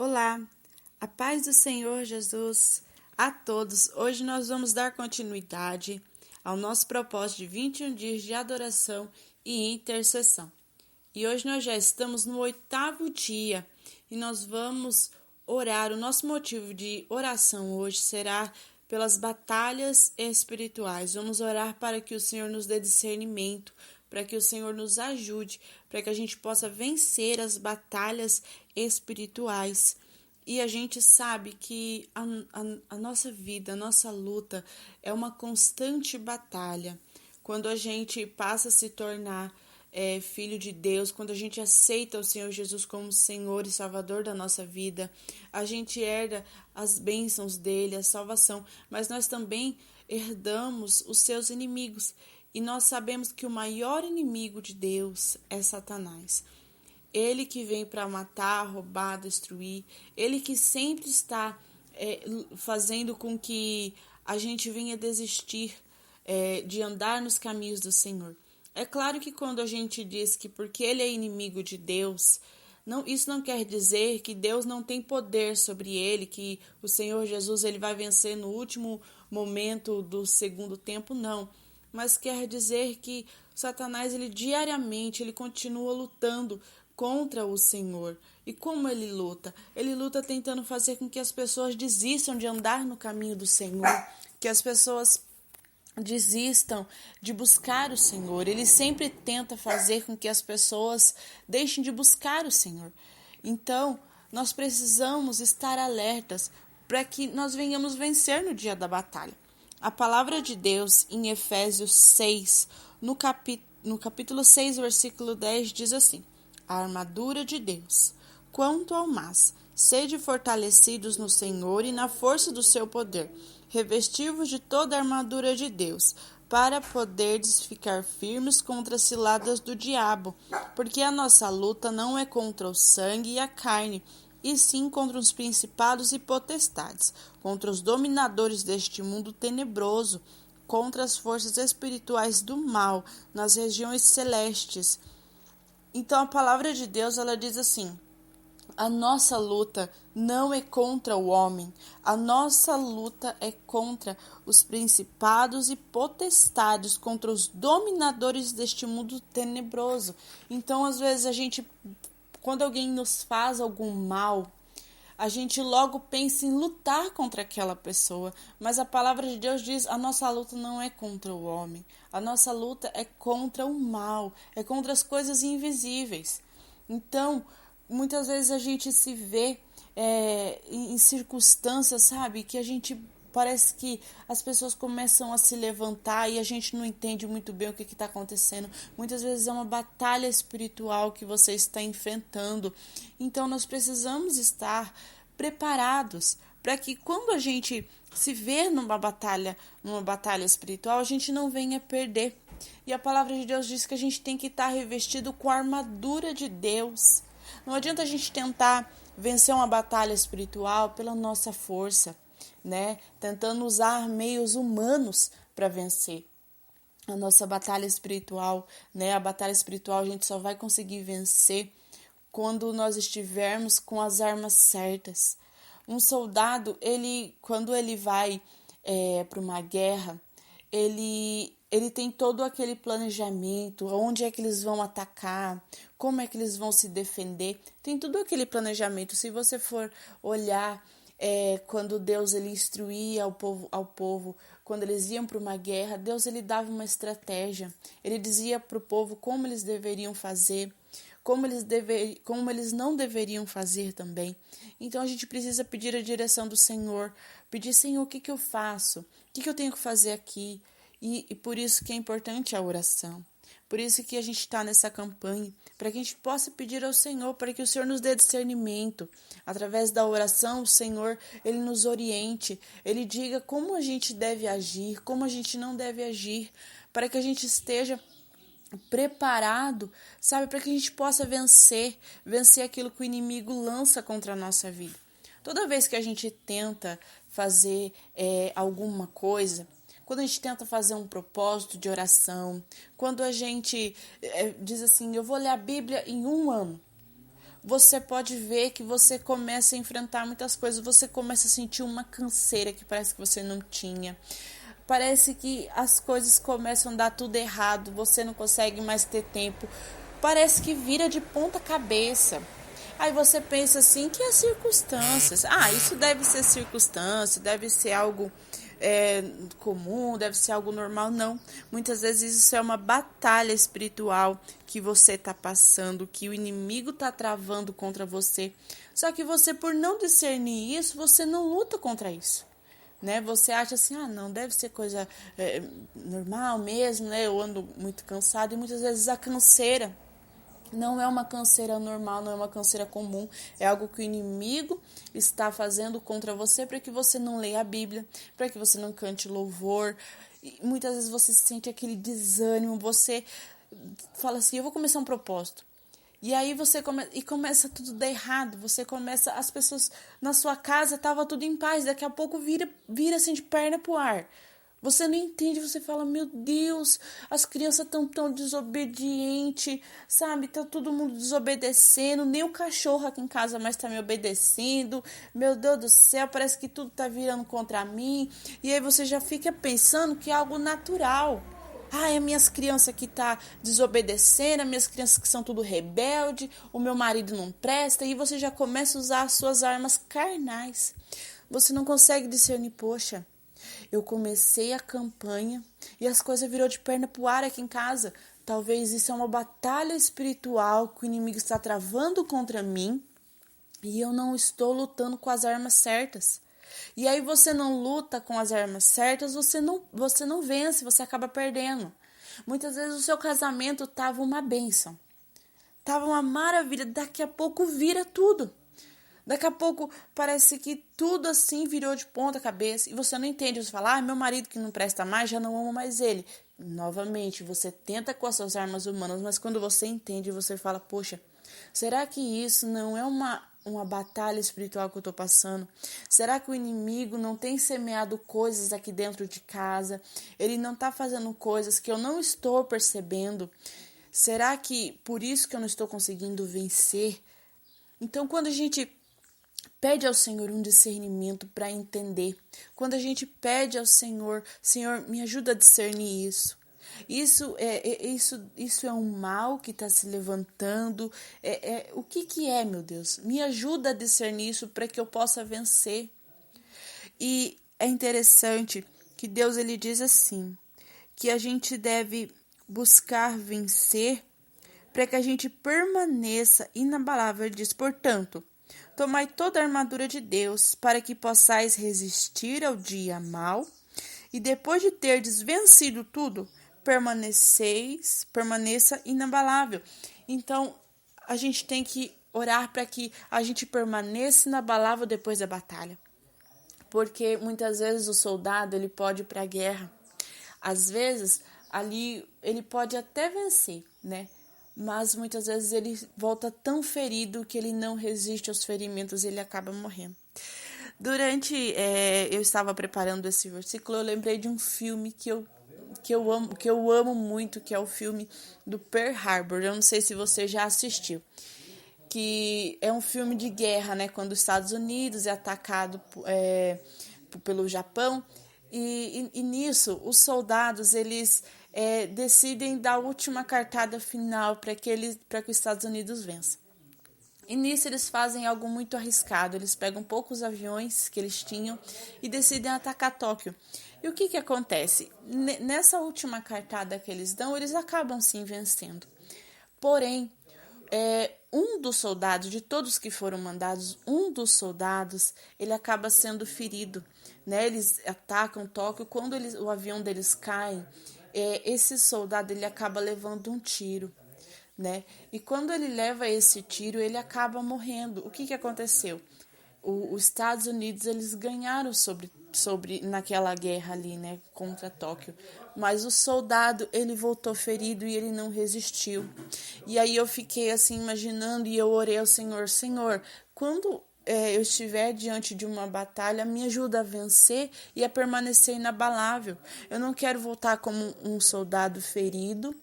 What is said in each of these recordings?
Olá, a paz do Senhor Jesus a todos. Hoje nós vamos dar continuidade ao nosso propósito de 21 dias de adoração e intercessão. E hoje nós já estamos no 8º dia e nós vamos orar. O nosso motivo de oração hoje será pelas batalhas espirituais. Vamos orar para que o Senhor nos dê discernimento, para que o Senhor nos ajude, para que a gente possa vencer as batalhas espirituais. E a gente sabe que a nossa vida, a nossa luta é uma constante batalha. Quando a gente passa a se tornar filho de Deus, quando a gente aceita o Senhor Jesus como Senhor e Salvador da nossa vida, a gente herda as bênçãos dele, a salvação, mas nós também herdamos os seus inimigos. E nós sabemos que o maior inimigo de Deus é Satanás. Ele que vem para matar, roubar, destruir. Ele que sempre está fazendo com que a gente venha desistir de andar nos caminhos do Senhor. É claro que quando a gente diz que porque ele é inimigo de Deus, isso não quer dizer que Deus não tem poder sobre ele, que o Senhor Jesus ele vai vencer no último momento do segundo tempo, não. Mas quer dizer que Satanás, ele diariamente, ele continua lutando contra o Senhor. E como ele luta? Ele luta tentando fazer com que as pessoas desistam de andar no caminho do Senhor, que as pessoas desistam de buscar o Senhor. Ele sempre tenta fazer com que as pessoas deixem de buscar o Senhor. Então, nós precisamos estar alertas para que nós venhamos vencer no dia da batalha. A palavra de Deus em Efésios 6, no capítulo 6, versículo 10, diz assim: a armadura de Deus. Quanto ao mais, sede fortalecidos no Senhor e na força do seu poder, revestivos de toda a armadura de Deus, para poderdes ficar firmes contra as ciladas do diabo, porque a nossa luta não é contra o sangue e a carne, e sim contra os principados e potestades, contra os dominadores deste mundo tenebroso, contra as forças espirituais do mal nas regiões celestes. Então a palavra de Deus, ela diz assim: a nossa luta não é contra o homem, a nossa luta é contra os principados e potestades, contra os dominadores deste mundo tenebroso. Então, às vezes, quando alguém nos faz algum mal, a gente logo pensa em lutar contra aquela pessoa, mas a palavra de Deus diz: a nossa luta não é contra o homem, a nossa luta é contra o mal, é contra as coisas invisíveis. Então, muitas vezes a gente se vê em circunstâncias, sabe, que a gente parece que as pessoas começam a se levantar e a gente não entende muito bem o que está acontecendo. Muitas vezes é uma batalha espiritual que você está enfrentando. Então nós precisamos estar preparados para que quando a gente se vê numa batalha espiritual, a gente não venha perder. E a palavra de Deus diz que a gente tem que estar revestido com a armadura de Deus. Não adianta a gente tentar vencer uma batalha espiritual pela nossa força, né? Tentando usar meios humanos para vencer a nossa batalha espiritual, né? A batalha espiritual a gente só vai conseguir vencer quando nós estivermos com as armas certas. Um soldado, quando ele vai para uma guerra, ele tem todo aquele planejamento, onde é que eles vão atacar, como é que eles vão se defender, tem tudo aquele planejamento. Se você for olhar quando Deus ele instruía ao povo, quando eles iam para uma guerra, Deus ele dava uma estratégia, ele dizia para o povo como eles deveriam fazer, como eles não deveriam fazer também. Então a gente precisa pedir a direção do Senhor, pedir: Senhor, o que eu faço? O que eu tenho que fazer aqui? E por isso que é importante a oração. Por isso que a gente está nessa campanha, para que a gente possa pedir ao Senhor, para que o Senhor nos dê discernimento. Através da oração, o Senhor, ele nos oriente, ele diga como a gente deve agir, como a gente não deve agir, para que a gente esteja preparado, sabe, para que a gente possa vencer aquilo que o inimigo lança contra a nossa vida. Toda vez que a gente tenta fazer alguma coisa, quando a gente tenta fazer um propósito de oração, quando a gente diz assim: eu vou ler a Bíblia em um ano, você pode ver que você começa a enfrentar muitas coisas, você começa a sentir uma canseira que parece que você não tinha. Parece que as coisas começam a dar tudo errado, você não consegue mais ter tempo. Parece que vira de ponta cabeça. Aí você pensa assim, que as circunstâncias. Isso deve ser circunstância, deve ser algo comum, deve ser algo normal. Não. Muitas vezes isso é uma batalha espiritual que você está passando, que o inimigo está travando contra você. Só que você, por não discernir isso, você não luta contra isso. Né? Você acha assim, não, deve ser coisa normal mesmo, né? Eu ando muito cansado, e muitas vezes a canseira não é uma canseira normal, não é uma canseira comum, é algo que o inimigo está fazendo contra você para que você não leia a Bíblia, para que você não cante louvor. E muitas vezes você sente aquele desânimo, você fala assim, eu vou começar um propósito. E aí você começa tudo dar errado, as pessoas na sua casa tava tudo em paz, daqui a pouco vira assim de perna pro ar. Você não entende, você fala, meu Deus, as crianças estão tão desobedientes, sabe? Tá todo mundo desobedecendo, nem o cachorro aqui em casa mais tá me obedecendo. Meu Deus do céu, parece que tudo tá virando contra mim. E aí você já fica pensando que é algo natural. As minhas crianças que tá desobedecendo, as minhas crianças que são tudo rebelde, o meu marido não presta, e você já começa a usar as suas armas carnais. Você não consegue discernir, poxa, eu comecei a campanha e as coisas virou de perna pro ar aqui em casa. Talvez isso é uma batalha espiritual que o inimigo está travando contra mim e eu não estou lutando com as armas certas. E aí você não luta com as armas certas, você não vence, você acaba perdendo. Muitas vezes o seu casamento estava uma bênção, estava uma maravilha, daqui a pouco vira tudo. Daqui a pouco parece que tudo assim virou de ponta cabeça e você não entende. Você fala, meu marido que não presta mais, já não amo mais ele. Novamente, você tenta com as suas armas humanas, mas quando você entende, você fala, poxa, será que isso não é uma batalha espiritual que eu estou passando? Será que o inimigo não tem semeado coisas aqui dentro de casa? Ele não está fazendo coisas que eu não estou percebendo? Será que por isso que eu não estou conseguindo vencer? Então, quando a gente pede ao Senhor um discernimento para entender, quando a gente pede ao Senhor, Senhor, me ajuda a discernir isso. Isso é um mal que está se levantando. O que é, meu Deus? Me ajuda a discernir isso para que eu possa vencer. E é interessante que Deus ele diz assim, que a gente deve buscar vencer para que a gente permaneça inabalável. Ele diz, portanto, tomai toda a armadura de Deus para que possais resistir ao dia mau e depois de terdes vencido tudo, permaneça inabalável. Então, a gente tem que orar para que a gente permaneça inabalável depois da batalha. Porque muitas vezes o soldado ele pode ir para a guerra. Às vezes, ali ele pode até vencer, né? Mas muitas vezes ele volta tão ferido que ele não resiste aos ferimentos e ele acaba morrendo. Eu estava preparando esse versículo, eu lembrei de um filme que eu amo muito, que é o filme do Pearl Harbor. Eu não sei se você já assistiu, que é um filme de guerra, né? Quando os Estados Unidos é atacado pelo Japão e nisso os soldados eles decidem dar a última cartada final para que os Estados Unidos vença. E nisso eles fazem algo muito arriscado. Eles pegam poucos aviões que eles tinham e decidem atacar Tóquio. E o que acontece? Nessa última cartada que eles dão, eles acabam sim vencendo. Porém, um dos soldados, de todos que foram mandados, um dos soldados, ele acaba sendo ferido. Né? Eles atacam Tóquio, quando o avião deles cai, esse soldado ele acaba levando um tiro. Né? E quando ele leva esse tiro, ele acaba morrendo. O que aconteceu? Os Estados Unidos eles ganharam sobre naquela guerra ali, né, contra Tóquio. Mas o soldado ele voltou ferido e ele não resistiu. E aí eu fiquei assim imaginando e eu orei ao Senhor, Senhor, quando eu estiver diante de uma batalha, me ajuda a vencer e a permanecer inabalável. Eu não quero voltar como um soldado ferido.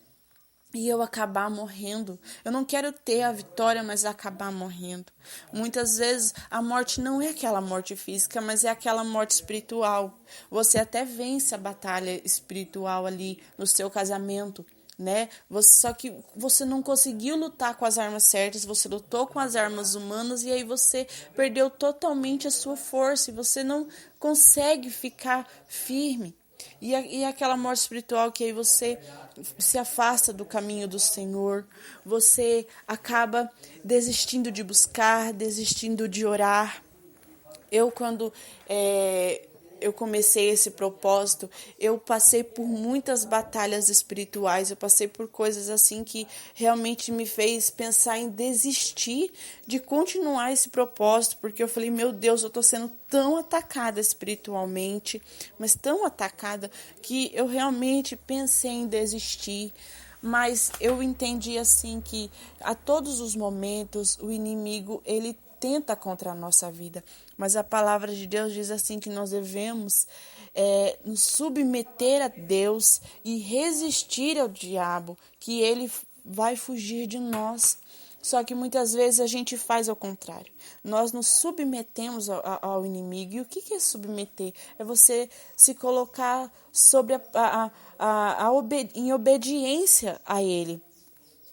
e eu acabar morrendo. Eu não quero ter a vitória, mas acabar morrendo. Muitas vezes a morte não é aquela morte física, mas é aquela morte espiritual. Você até vence a batalha espiritual ali no seu casamento, né? Só que você não conseguiu lutar com as armas certas, você lutou com as armas humanas e aí você perdeu totalmente a sua força e você não consegue ficar firme. E aquela morte espiritual que aí você se afasta do caminho do Senhor, você acaba desistindo de buscar, desistindo de orar. Quando eu comecei esse propósito, eu passei por muitas batalhas espirituais, eu passei por coisas assim que realmente me fez pensar em desistir de continuar esse propósito, porque eu falei, meu Deus, eu estou sendo tão atacada espiritualmente, mas tão atacada, que eu realmente pensei em desistir. Mas eu entendi assim que a todos os momentos o inimigo ele tenta contra a nossa vida, mas a palavra de Deus diz assim que nós devemos nos submeter a Deus e resistir ao diabo, que ele vai fugir de nós. Só que muitas vezes a gente faz ao contrário. Nós nos submetemos ao inimigo. E o que é submeter? É você se colocar sobre em obediência a ele.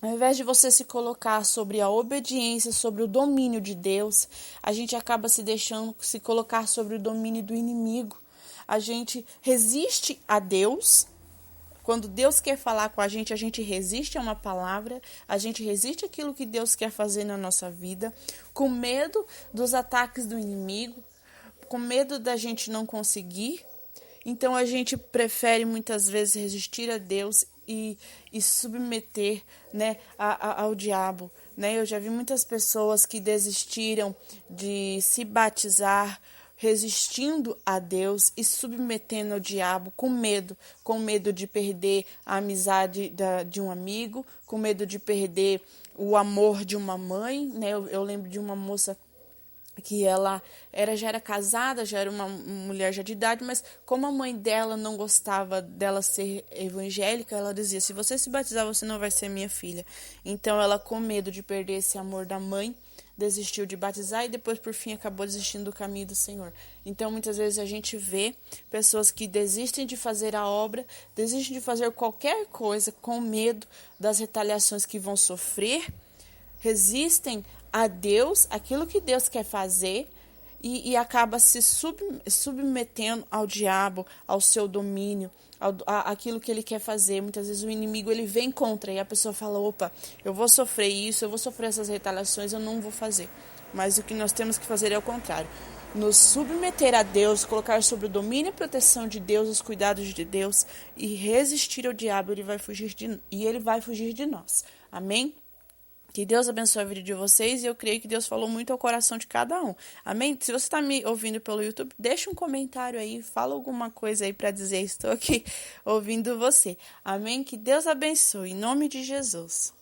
Ao invés de você se colocar sobre a obediência, sobre o domínio de Deus, a gente acaba se deixando se colocar sobre o domínio do inimigo. A gente resiste a Deus. Quando Deus quer falar com a gente resiste a uma palavra, a gente resiste àquilo que Deus quer fazer na nossa vida, com medo dos ataques do inimigo, com medo da gente não conseguir. Então a gente prefere muitas vezes resistir a Deus e submeter, né, ao diabo. Né? Eu já vi muitas pessoas que desistiram de se batizar, resistindo a Deus e submetendo ao diabo com medo de perder a amizade de um amigo, com medo de perder o amor de uma mãe, né? Eu lembro de uma moça que ela já era casada, já era uma mulher já de idade, mas como a mãe dela não gostava dela ser evangélica, ela dizia, se você se batizar, você não vai ser minha filha. Então ela, com medo de perder esse amor da mãe, desistiu de batizar e depois, por fim, acabou desistindo do caminho do Senhor. Então, muitas vezes a gente vê pessoas que desistem de fazer a obra, desistem de fazer qualquer coisa com medo das retaliações que vão sofrer, resistem a Deus, aquilo que Deus quer fazer, e acaba se submetendo ao diabo, ao seu domínio, aquilo que ele quer fazer. Muitas vezes o inimigo ele vem contra e a pessoa fala, opa, eu vou sofrer isso, eu vou sofrer essas retaliações, eu não vou fazer. Mas o que nós temos que fazer é o contrário. Nos submeter a Deus, colocar sob o domínio e proteção de Deus, os cuidados de Deus e resistir ao diabo, ele vai fugir de nós. Amém? Que Deus abençoe a vida de vocês e eu creio que Deus falou muito ao coração de cada um. Amém? Se você está me ouvindo pelo YouTube, deixa um comentário aí, fala alguma coisa aí para dizer, estou aqui ouvindo você. Amém? Que Deus abençoe, em nome de Jesus.